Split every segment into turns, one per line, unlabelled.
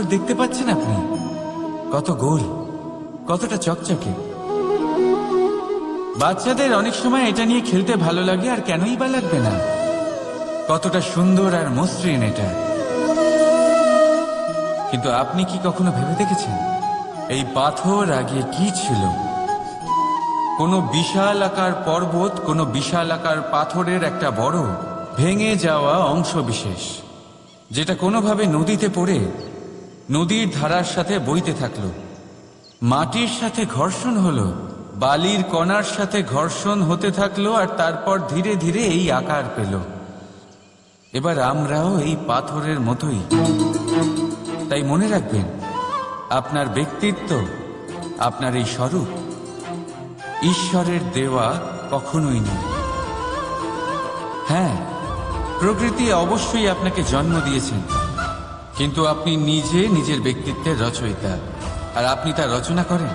পাথর দেখতে পাচ্ছেন আপনি? কত গোল, কতটা চকচকে। বাচ্চাদের অনেক সময় এটা নিয়ে খেলতে ভালো লাগে, আর কেনই বা লাগবে না? কতটা সুন্দর আর মসৃণ এটা। কিন্তু আপনি কি কখনো ভেবে দেখেছেন এই পাথর আগে কি ছিল? কোনো বিশাল আকার পর্বত, কোনো বিশাল আকার পাথরের একটা বড় ভেঙে যাওয়া অংশ বিশেষ, যেটা কোনোভাবে নদীতে পড়ে নদীর ধারার সাথে বইতে থাকলো। মাটির সাথে ঘর্ষণ হলো, বালির কণার সাথে ঘর্ষণ হতে থাকলো, আর তারপর ধীরে ধীরে এই আকার পেল। এবার আমরাও এই পাথরের মতোই। তাই মনে রাখবেন, আপনার ব্যক্তিত্ব, আপনার এই স্বরূপ ঈশ্বরের দেওয়া কখনোই নয়। হ্যাঁ, প্রকৃতি অবশ্যই আপনাকে জন্ম দিয়েছেন, কিন্তু আপনি নিজে নিজের ব্যক্তিত্বের রচয়িতা। আর আপনি তা রচনা করেন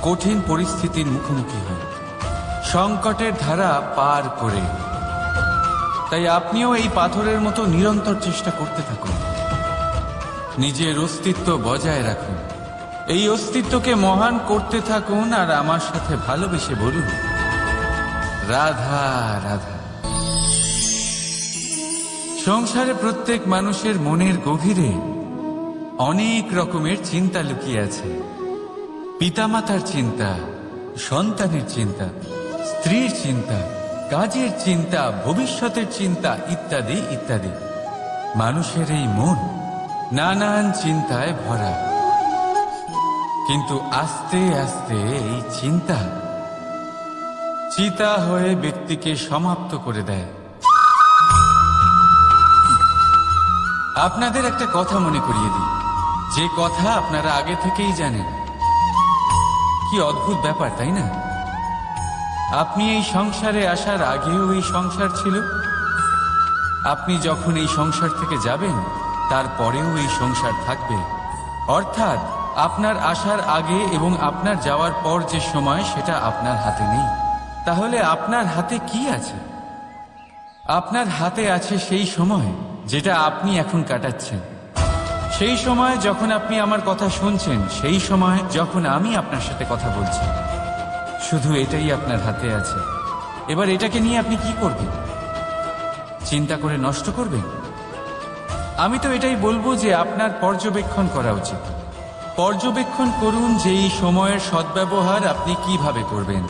কঠিন পরিস্থিতির মুখোমুখি হন, সংকটের ধারা পার করে। তাই আপনিও এই পাথরের মতো নিরন্তর চেষ্টা করতে থাকুন, নিজের অস্তিত্ব বজায় রাখুন, এই অস্তিত্বকে মহান করতে থাকুন, আর আমার সাথে ভালোবেসে বলুন, রাধা রাধা। সংসারে প্রত্যেক মানুষের মনের গভীরে অনেক রকমের চিন্তা লুকিয়ে আছে। পিতামাতার চিন্তা, সন্তানের চিন্তা, স্ত্রীর চিন্তা, কাজের চিন্তা, ভবিষ্যতের চিন্তা, ইত্যাদি ইত্যাদি। মানুষের এই মন নানান চিন্তায় ভরা, কিন্তু আস্তে আস্তে এই চিন্তা চিতা হয়ে ব্যক্তিকে সমাপ্ত করে দেয়। আপনাদের একটা কথা মনে করিয়ে দিই, যে কথা আপনারা আগে থেকেই জানেন। কি অদ্ভুত ব্যাপার, তাই না? আপনি এই সংসারে আসার আগেও এই সংসার ছিল, আপনি যখন এই সংসার থেকে যাবেন তারপরেও এই সংসার থাকবে। অর্থাৎ আপনার আসার আগে এবং আপনার যাওয়ার পর যে সময়, সেটা আপনার হাতে নেই। তাহলে আপনার হাতে কি আছে? আপনার হাতে আছে সেই সময় যেটা আপনি এখন কাটাচ্ছেন, সেই সময় যখন আপনি আমার কথা শুনছেন, সেই সময় যখন আমি আপনার সাথে কথা বলছি। শুধু এটাই আপনার হাতে আছে। এবার এটাকে নিয়ে আপনি কি করবেন? চিন্তা করে নষ্ট করবেন? আমি তো এটাই বলবো যে আপনার পর্যবেক্ষণ করা উচিত। পর্যবেক্ষণ করুন যে এই সময়ের সদ্ব্যবহার আপনি কিভাবে করবেন,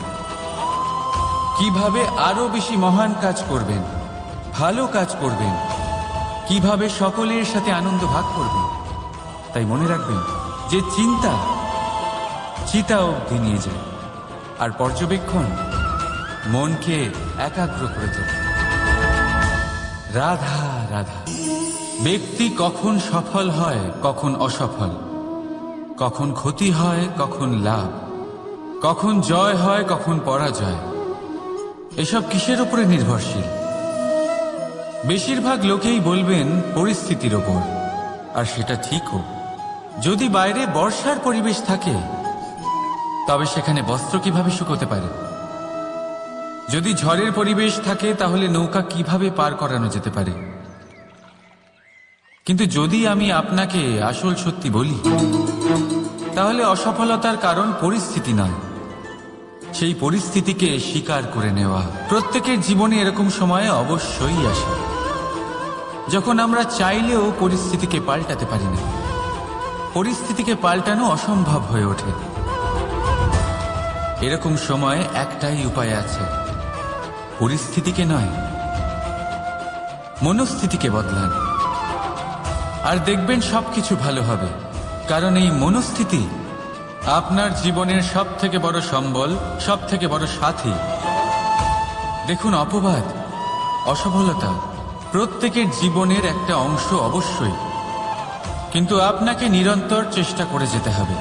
কিভাবে আরো বেশি মহান কাজ করবেন, ভালো কাজ করবেন, কিভাবে সকলের সাথে আনন্দ ভাগ করবেন। তাই মনে রাখবেন যে চিন্তা চিতা অবধি নিয়ে যায়, আর পর্যবেক্ষণ মনকে একাগ্র করে তোলে। রাধা রাধা। ব্যক্তি কখন সফল হয়, কখন অসফল, কখন ক্ষতি হয়, কখন লাভ, কখন জয় হয়, কখন পরাজয়, এসব কিসের উপরে নির্ভরশীল? বেশিরভাগ লোকেই বলবেন পরিস্থিতির ওপর, আর সেটা ঠিকও। যদি বাইরে বর্ষার পরিবেশ থাকে, তবে সেখানে বস্ত্র কিভাবে শুকোতে পারে? যদি ঝড়ের পরিবেশ থাকে, তাহলে নৌকা কিভাবে পার করানো যেতে পারে? কিন্তু যদি আমি আপনাকে আসল সত্যি বলি, তাহলে অসফলতার কারণ পরিস্থিতি নয়, সেই পরিস্থিতিকে স্বীকার করে নেওয়া। প্রত্যেকের জীবনে এরকম সময় অবশ্যই আসে যখন আমরা চাইলেও পরিস্থিতিকে পাল্টাতে পারি না। পরিস্থিতিকে পাল্টানো অসম্ভব হয়ে ওঠে। এরকম সময় একটাই উপায় আছে, পরিস্থিতিকে নয়, মনস্থিতিকে বদলান, আর দেখবেন সবকিছু ভালো হবে। কারণ এই মনস্থিতি আপনার জীবনের সব থেকে বড় সম্বল, সব থেকে বড় সাথী। দেখুন, অপবাদ, অসফলতা প্রত্যেকের জীবনের একটা অংশ অবশ্যই, কিন্তু আপনাকে নিরন্তর চেষ্টা করে যেতে হবে,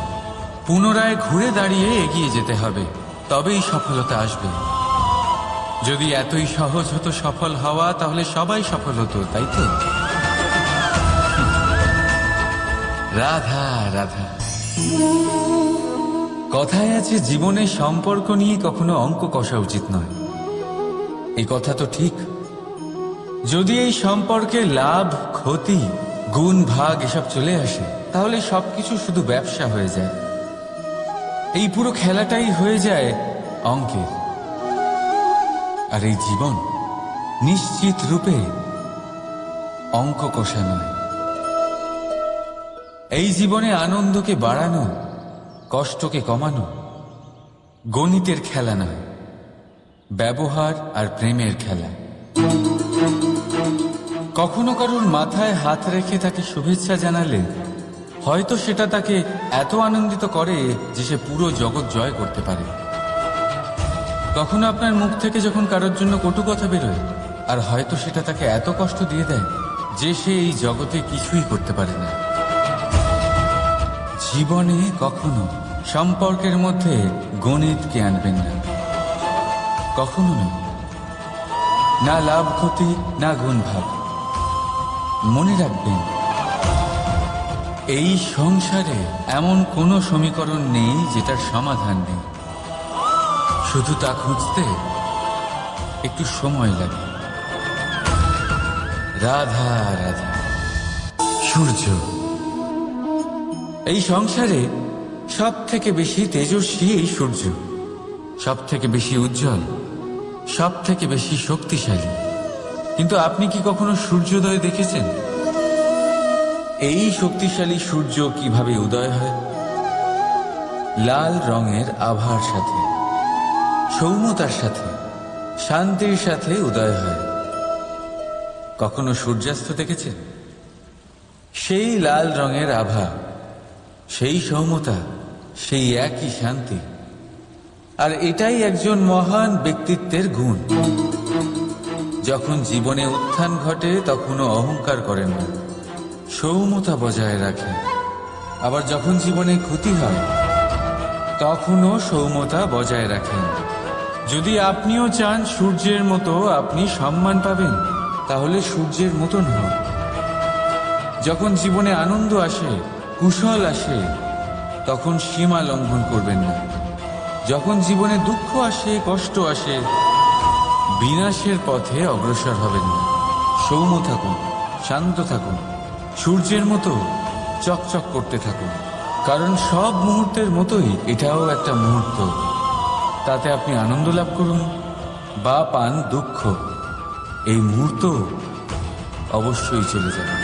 পুনরায় ঘুরে দাঁড়িয়ে এগিয়ে যেতে হবে, তবেই সফলতা আসবে। যদি এতই সহজ হতো সফল হওয়া, তাহলে সবাই সফল হতো, তাই তো? রাধা রাধা। কথায় আছে, জীবনে সম্পর্ক নিয়ে কখনো অঙ্ক কষা উচিত নয়। এই কথা তো ঠিক। যদি এই সম্পর্কে লাভ, ক্ষতি, গুণ, ভাগ এসব চলে আসে, তাহলে সবকিছু শুধু ব্যবসা হয়ে যায়। এই পুরো খেলাটাই হয়ে যায় অঙ্কের। আর এই জীবন নিশ্চিত রূপে অঙ্ক কষা নয়। এই জীবনে আনন্দকে বাড়ানো, কষ্টকে কমানো গণিতের খেলা নয়, ব্যবহার আর প্রেমের খেলা। কখনো কারোর মাথায় হাত রেখে তাকে শুভেচ্ছা জানালে হয়তো সেটা তাকে এত আনন্দিত করে যে সে পুরো জগৎ জয় করতে পারে। কখনো আপনার মুখ থেকে যখন কারোর জন্য কটু কথা বেরোয়, আর হয়তো সেটা তাকে এত কষ্ট দিয়ে দেয় যে সে এই জগতে কিছুই করতে পারে না। জীবনে কখনো সম্পর্কের মধ্যে গণিতকে আনবেন না, কখনো না। না লাভ ক্ষতি, না গুণ ভাগ। মনে রাখবেন, এই সংসারে এমন কোনো সমীকরণ নেই যেটার সমাধান নেই। শুধু তা খুঁজতে একটু সময় লাগে। রাধা রাধা। সূর্য এই সংসারে সব থেকে বেশি তেজস্বী এই সূর্য, সব থেকে বেশি উজ্জ্বল, সব থেকে বেশি শক্তিশালী। কিন্তু আপনি কি কখনো সূর্যোদয় দেখেছেন? এই শক্তিশালী সূর্য কিভাবে উদয় হয়? লাল রঙের আভার সাথে, সৌম্যতার সাথে, শান্তির সাথে উদয় হয়। কখনো সূর্যাস্ত দেখেছেন? সেই লাল রঙের আভা, সেই সৌম্যতা, সেই একই শান্তি। আর এটাই একজন মহান ব্যক্তিত্বের গুণ। যখন জীবনে উত্থান ঘটে তখনও অহংকার করেন না, সৌম্যতা বজায় রাখেন। আবার যখন জীবনে ক্ষতি হয় তখনও সৌম্যতা বজায় রাখেন। যদি আপনিও চান সূর্যের মতো আপনি সম্মান পাবেন, তাহলে সূর্যের মতন হন। যখন জীবনে আনন্দ আসে, কুশল আসে, তখন সীমা লঙ্ঘন করবেন না। যখন জীবনে দুঃখ আসে, কষ্ট আসে, বিনাশের পথে অগ্রসর হবেন না। সৌম্য থাকুন, শান্ত থাকুন, সূর্যের মতো চকচক করতে থাকুন। কারণ সব মুহূর্তের মতোই এটাও একটা মুহূর্ত। তাতে আপনি আনন্দ লাভ করুন বা পান দুঃখ, এই মুহূর্ত অবশ্যই চলে যাবে।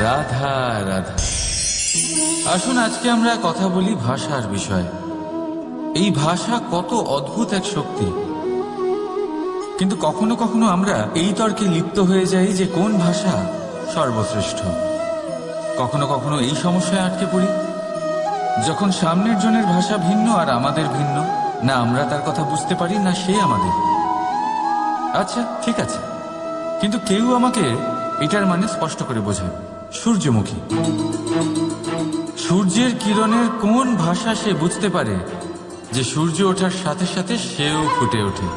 রাধা রাধা। আসুন আজকে আমরা কথা বলি ভাষার বিষয়ে। এই ভাষা কত অদ্ভুত এক শক্তি। কিন্তু কখনো কখনো আমরা এই তর্কে লিপ্ত হয়ে যাই যে কোন ভাষা সর্বশ্রেষ্ঠ। কখনো কখনো এই সমস্যায় আটকে পড়ি, যখন সামনের জনের ভাষা ভিন্ন আর আমাদের ভিন্ন, না আমরা তার কথা বুঝতে পারি না সে আমাদের। আচ্ছা ঠিক আছে, কিন্তু কেউ আমাকে এটার মানে স্পষ্ট করে বোঝায়। সূর্যমুখী, সূর্যের কিরণের কোন ভাষা সে বুঝতে পারে যে সূর্য ওঠার সাথে সাথে সেও ফুটে ওঠে?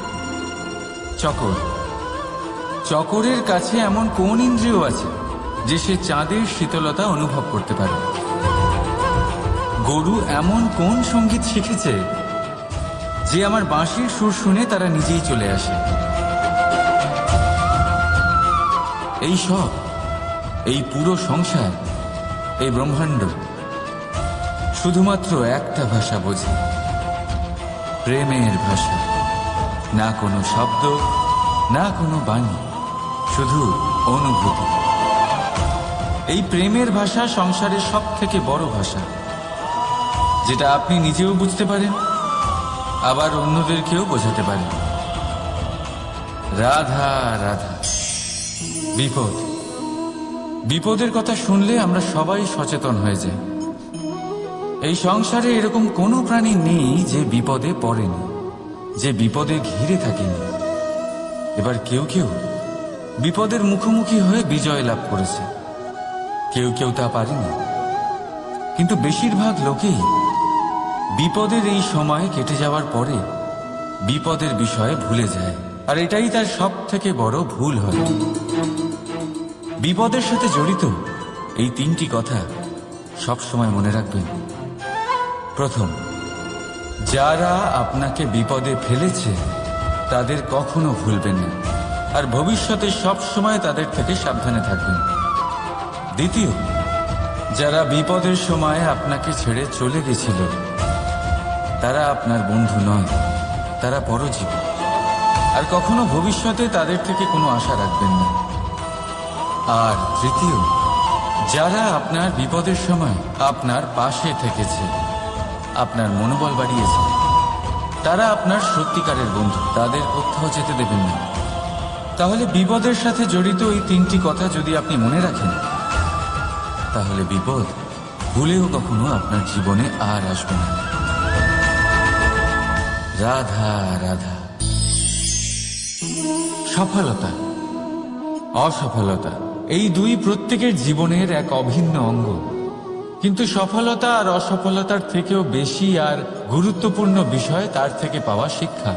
চকর, চকরের কাছে এমন কোন ইন্দ্রিয় আছে যে সে চাঁদের শীতলতা অনুভব করতে পারে? গরু এমন কোন সঙ্গীত শিখেছে যে আমার বাঁশির সুর শুনে তারা নিজেই চলে আসে? এই সব, এই পুরো সংসার, এই ব্রহ্মাণ্ড শুধুমাত্র একটা ভাষা বোঝে, প্রেমের ভাষা। না কোনো শব্দ, না কোনো বাণী, শুধু অনুভূতি। এই প্রেমের ভাষা সংসারের সব থেকে বড় ভাষা, যেটা আপনি নিজেও বুঝতে পারেন, আবার অন্যদেরকেও বোঝাতে পারেন। রাধা রাধা। বিপদ, বিপদের কথা শুনলে আমরা সবাই সচেতন হয়ে যাই। এই সংসারে এরকম কোনো প্রাণী নেই যে বিপদে পড়েনি, যে বিপদে ঘিরে থাকেনি। এবার কেউ কেউ বিপদের মুখোমুখি হয়ে বিজয় লাভ করেছে, কেউ কেউ তা পারেনি। কিন্তু বেশিরভাগ লোকেই বিপদের এই সময় কেটে যাওয়ার পরে বিপদের বিষয়ে ভুলে যায়। আর এটাই তার সব থেকে বড় ভুল হয়। বিপদের সাথে জড়িত এই তিনটি কথা সব সময় মনে রাখবেন। প্রথম, যারা আপনাকে বিপদে ফেলেছে তাদের কখনো ভুলবেন না, আর ভবিষ্যতে সব সময় তাদের থেকে সাবধানে থাকবেন। দ্বিতীয়, যারা বিপদের সময় আপনাকে ছেড়ে চলে গেছিল তারা আপনার বন্ধু নয়, তারা পরজীবী। আর কখনো ভবিষ্যতে তাদের থেকে কোনো আশা রাখবেন না। আর তৃতীয়, যারা আপনার বিপদের সময় আপনার পাশে থেকেছে, আপনার মনোবল বাড়িয়েছে, তারা আপনার সত্যিকারের বন্ধু, তাদের কোথাও যেতে দেবেন না। তাহলে বিপদের সাথে জড়িত এই তিনটি কথা যদি আপনি মনে রাখেন, তাহলে বিপদ ভুলেও কখনো আপনার জীবনে আর আসবে না। রাধা রাধা। সফলতা, অসফলতা, এই দুই প্রত্যেকের জীবনের এক অভিন্ন অঙ্গ। কিন্তু সফলতা আর অসফলতার থেকেও বেশি আর গুরুত্বপূর্ণ বিষয় তার থেকে পাওয়া শিক্ষা,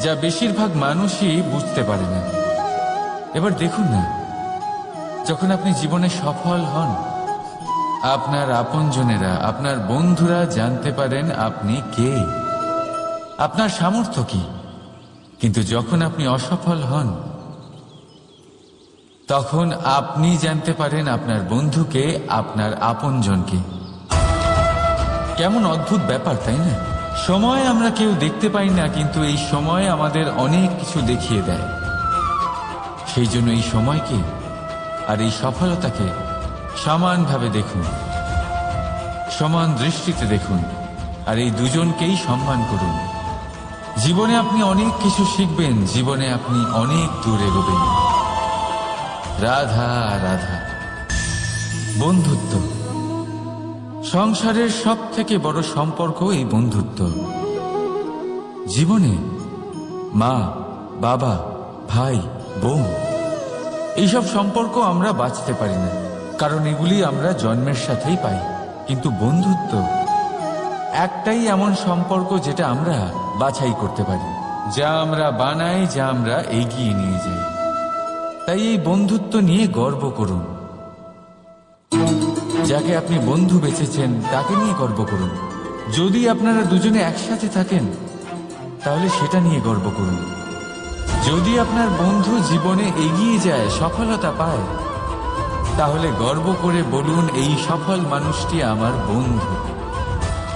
যা বেশিরভাগ মানুষই বুঝতে পারে না। এবার দেখুন না, যখন আপনি জীবনে সফল হন, আপনার আপনজনেরা, আপনার বন্ধুরা জানতে পারেন আপনি কে, আপনার সামর্থ্য কি। কিন্তু যখন আপনি অসফল হন, তখন আপনি জানতে পারেন আপনার বন্ধুকে, আপনার আপনজনকে। কেমন অদ্ভুত ব্যাপার, তাই না? সময় আমরা কেউ দেখতে পাই না, কিন্তু এই সময় আমাদের অনেক কিছু দেখিয়ে দেয়। সেই জন্য এই সময়কে আর এই সফলতাকে সমানভাবে দেখুন, সমান দৃষ্টিতে দেখুন, আর এই দুজনকেই সম্মান করুন। জীবনে আপনি অনেক কিছু শিখবেন, জীবনে আপনি অনেক দূর এগোবেন। রাধা রাধা। বন্ধুত্ব, সংসারের সব থেকে বড় সম্পর্ক এই বন্ধুত্ব। জীবনে মা, বাবা, ভাই, বোন, এইসব সম্পর্ক আমরা বাঁচতে পারি না, কারণ এগুলি আমরা জন্মের সাথেই পাই। কিন্তু বন্ধুত্ব একটাই এমন সম্পর্ক যেটা আমরা বাছাই করতে পারি, যা আমরা বানাই, যা আমরা এগিয়ে নিয়ে যাই। তাই এই বন্ধুত্ব নিয়ে গর্ব করুন। যাকে আপনি বন্ধু বেছেছেন তাকে নিয়ে গর্ব করুন। যদি আপনারা দুজনে একসাথে থাকেন, তাহলে সেটা নিয়ে গর্ব করুন। যদি আপনার বন্ধু জীবনে এগিয়ে যায়, সফলতা পায়, তাহলে গর্ব করে বলুন, এই সফল মানুষটি আমার বন্ধু।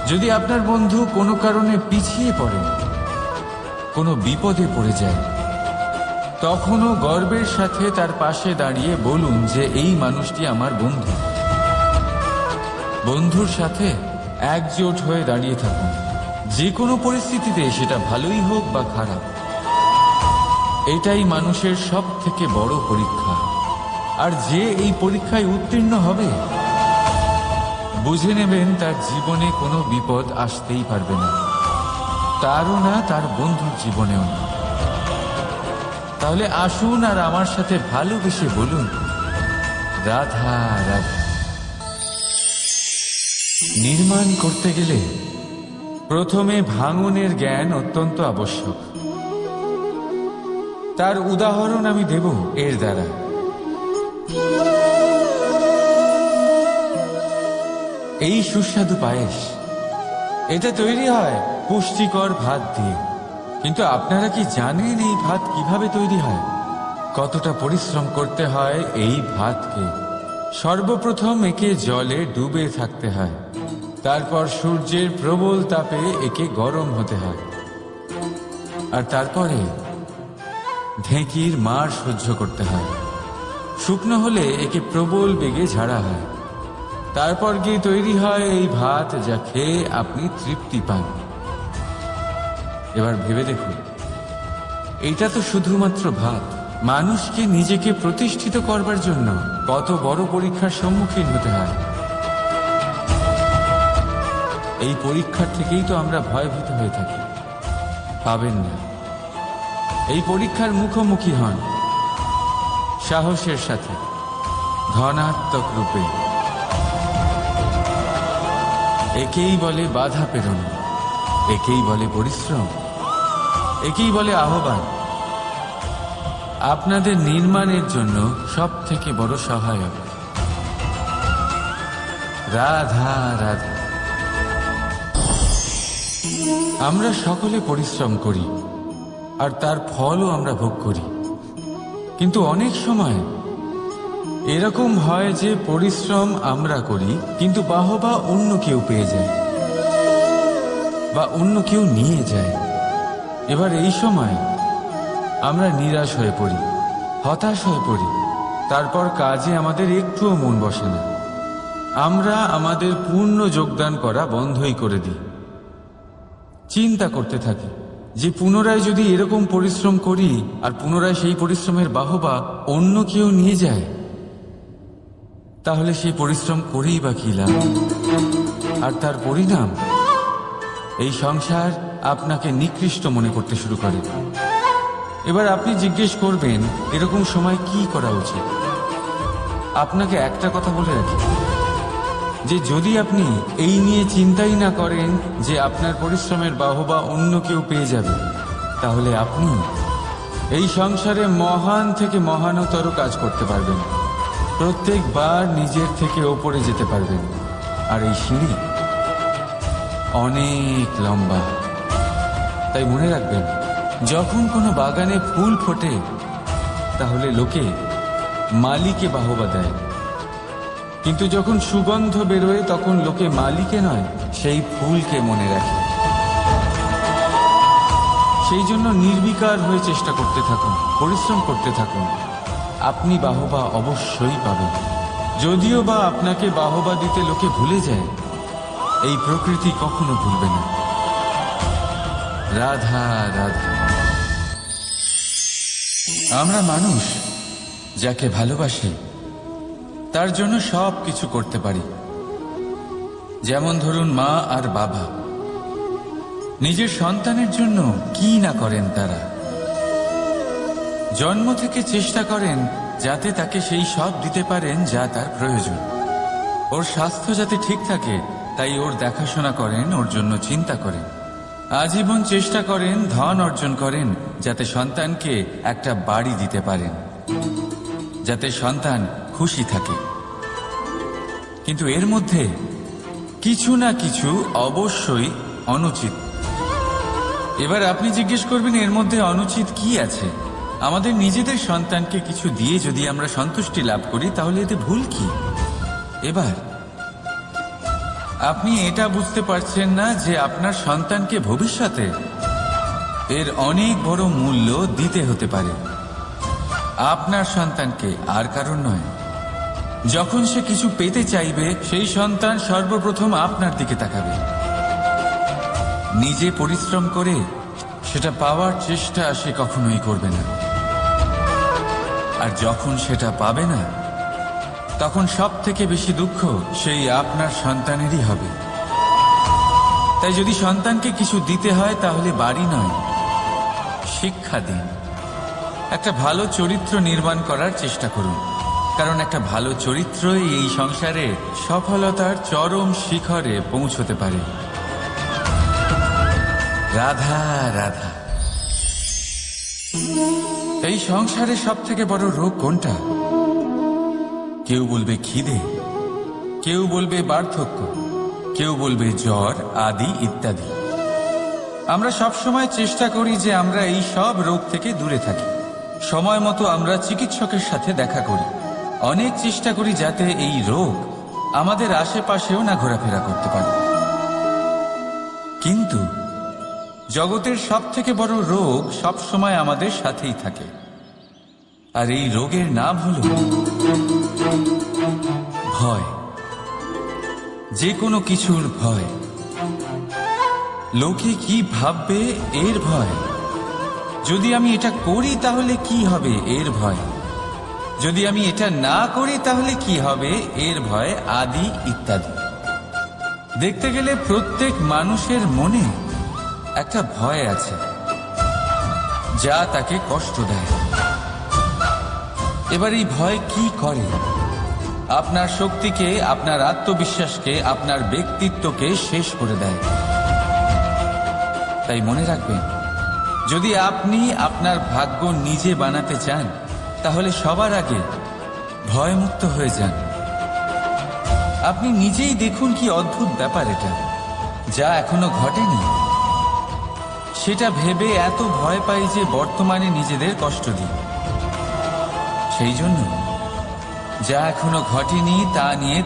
যদি আপনার বন্ধু কোনো কারণে পিছিয়ে পড়ে, কোনো বিপদে পড়ে যায়, তখনও গর্বের সাথে তার পাশে দাঁড়িয়ে বলুন যে এই মানুষটি আমার বন্ধু। বন্ধুর সাথে একজোট হয়ে দাঁড়িয়ে থাকুন, যে কোনো পরিস্থিতিতে, সেটা ভালোই হোক বা খারাপ। এটাই মানুষের সব থেকে বড় পরীক্ষা। আর যে এই পরীক্ষায় উত্তীর্ণ হবে, বুঝে নেবেন তার জীবনে কোনো বিপদ আসতেই পারবে না, তারও না, তার বন্ধুর জীবনেও না। তাহলে আসুন আর আমার সাথে ভালোবেসে বলুন, রাধা রাধা। নির্মাণ করতে গেলে প্রথমে ভাঙনের জ্ঞান অত্যন্ত আবশ্যক। তার উদাহরণ আমি দেব এর দ্বারা। এই সুস্বাদু পায়েস, এটা তৈরি হয় পুষ্টিকর ভাত দিয়ে। কিন্তু আপনারা কি জানেন এই ভাত কিভাবে তৈরি হয়? কতটা পরিশ্রম করতে হয় এই ভাতকে? সর্বপ্রথম একে জলে ডুবে থাকতে হয়, তারপর সূর্যের প্রবল তাপে একে গরম হতে হয়, আর তারপরে ঢেঁকির মার সহ্য করতে হয়। শুকনো হলে একে প্রবল বেগে ঝাড়া হয়, তারপর গিয়ে তৈরি হয় এই ভাত, যা খেয়ে আপনি তৃপ্তি পান। এবার ভেবে দেখুন, এটা তো শুধুমাত্র ভাত। মানুষকে নিজেকে প্রতিষ্ঠিত করবার জন্য কত বড় পরীক্ষার সম্মুখীন হতে হয়। এই পরীক্ষার থেকেই তো আমরা ভয়ভীত হয়ে থাকি। পাবেন না। এই পরীক্ষার মুখোমুখি হন সাহসের সাথে, ধনাত্মক রূপে। একেই বলে বাধা পেরোনো, একেই বলে পরিশ্রম, একেই বলে আহ্বান। আপনাদের নির্মাণের জন্য সব থেকে বড় সহায়ক। রাধা রাধা। আমরা সকলে পরিশ্রম করি, আর তার ফলও আমরা ভোগ করি। কিন্তু অনেক সময় এরকম হয় যে পরিশ্রম আমরা করি কিন্তু বাহবা অন্য কেউ পেয়ে যায় বা অন্য কেউ নিয়ে যায়। এবার এই সময় আমরা নিরাশ হয়ে পড়ি, হতাশ হয়ে পড়ি, তারপর কাজে আমাদের একটুও মন বসে না। আমরা আমাদের পূর্ণ যোগদান করা বন্ধই করে দিই। চিন্তা করতে থাকি যে পুনরায় যদি এরকম পরিশ্রম করি আর পুনরায় সেই পরিশ্রমের বাহবা অন্য কেউ নিয়ে যায়, তাহলে সেই পরিশ্রম করেই বা কি লাভ? আর তার পরিণাম এই সংসার আপনাকে নিকৃষ্ট মনে করতে শুরু করে। এবার আপনি জিজ্ঞেস করবেন এরকম সময় কি করা উচিত। আপনাকে একটা কথা বলে রাখি যে যদি আপনি এই নিয়ে চিন্তাই না করেন যে আপনার পরিশ্রমের বাহবা অন্য কেউ পেয়ে যাবে, তাহলে আপনি এই সংসারে মহান থেকে মহানতর কাজ করতে পারবেন, প্রত্যেকবার নিজের থেকে ওপরে যেতে পারবেন। আর এই সিঁড়ি অনেক লম্বা। তাই মনে রাখবেন, যখন কোনো বাগানে ফুল ফোটে তাহলে লোকে মালিকে বাহবা দেয়, কিন্তু যখন সুগন্ধ বেরোয় তখন লোকে মালিকে নয়, সেই ফুলকে মনে রাখে। সেই জন্য নির্বিকার হয়ে চেষ্টা করতে থাকুন, পরিশ্রম করতে থাকুন, আপনি বাহবা অবশ্যই পাবেন। যদিও বা আপনাকে বাহবা দিতে লোকে ভুলে যায়, এই প্রকৃতি কখনো ভুলবে না। রাধা রাধা। আমরা মানুষ যাকে ভালোবাসি তার জন্য সব কিছু করতে পারি। যেমন ধরুন মা আর বাবা নিজের সন্তানের জন্য কি না করেন। তারা জন্ম থেকে চেষ্টা করেন যাতে তাকে সেই সব দিতে পারেন যা তার প্রয়োজন। ওর স্বাস্থ্য যাতে ঠিক থাকে তাই ওর দেখাশোনা করেন, ওর জন্য চিন্তা করেন। আজীবন চেষ্টা করেন, ধন অর্জন করেন যাতে সন্তানকে একটা বাড়ি দিতে পারেন, যাতে সন্তান খুশি থাকে। কিন্তু এর মধ্যে কিছু না কিছু অবশ্যই অনুচিত। এবার আপনি জিজ্ঞেস করবেন এর মধ্যে অনুচিত কি আছে? আমাদের নিজেদের সন্তানকে কিছু দিয়ে যদি আমরা সন্তুষ্টি লাভ করি তাহলে এতে ভুল কি? এবার আপনি এটা বুঝতে পারছেন না যে আপনার সন্তানকে ভবিষ্যতে এর অনেক বড় মূল্য দিতে হতে পারে। আপনার সন্তানকে, আর কারণ নয়। যখন সে কিছু পেতে চাইবে সেই সন্তান সর্বপ্রথম আপনার দিকে তাকাবে। নিজে পরিশ্রম করে সেটা পাওয়ার চেষ্টা সে কখনোই করবে না। আর যখন সেটা পাবে না তখন সব থেকে বেশি দুঃখ সেই আপনার সন্তানেরই হবে। তাই যদি সন্তানকে কিছু দিতে হয় তাহলে বাড়ি নয়, শিক্ষা দিন। একটা ভালো চরিত্র নির্মাণ করার চেষ্টা করুন, কারণ একটা ভালো চরিত্রই এই সংসারে সফলতার চরম শিখরে পৌঁছতে পারে। রাধা রাধা। এই সংসারে সব থেকে বড় রোগ কোনটা? কেউ বলবে খিদে, কেউ বলবে বার্ধক্য, কেউ বলবে জ্বর আদি ইত্যাদি। আমরা সব সময় চেষ্টা করি যে আমরা এই সব রোগ থেকে দূরে থাকি। সময় মতো আমরা চিকিৎসকের সাথে দেখা করি। অনেক চেষ্টা করি যাতে এই রোগ আমাদের আশেপাশেও না ঘোরাফেরা করতে পারে। কিন্তু জগতের সব থেকে বড় রোগ সব সময় আমাদের সাথেই থাকে, আর এই রোগের নাম হলো ভয়। যে কোনো কিছুর ভয়। লোকে কি ভাববে এর ভয়। যদি আমি এটা করি তাহলে কি হবে এর ভয়। যদি আমি এটা না করি তাহলে কি হবে এর ভয় আদি ইত্যাদি। দেখতে গেলে প্রত্যেক মানুষের মনে একটা ভয় আছে যা তাকে কষ্ট দেয়। এবার এই ভয় কি করে? আপনার শক্তিকে, আপনার আত্মবিশ্বাসকে, আপনার ব্যক্তিত্বকে শেষ করে দেয়। তাই মনে রাখবেন, যদি আপনি আপনার ভাগ্য নিজে বানাতে চান তাহলে সবার আগে ভয়মুক্ত হয়ে যান। আপনি নিজেই দেখুন কি অদ্ভুত ব্যাপার এটা, যা এখনো ঘটেনি। সেটা ভেবে এত ভয় পাই যে বর্তমানে নিজেদের কষ্ট দিই। সেই জন্য যা এখনো ঘটেনি তা নিয়ে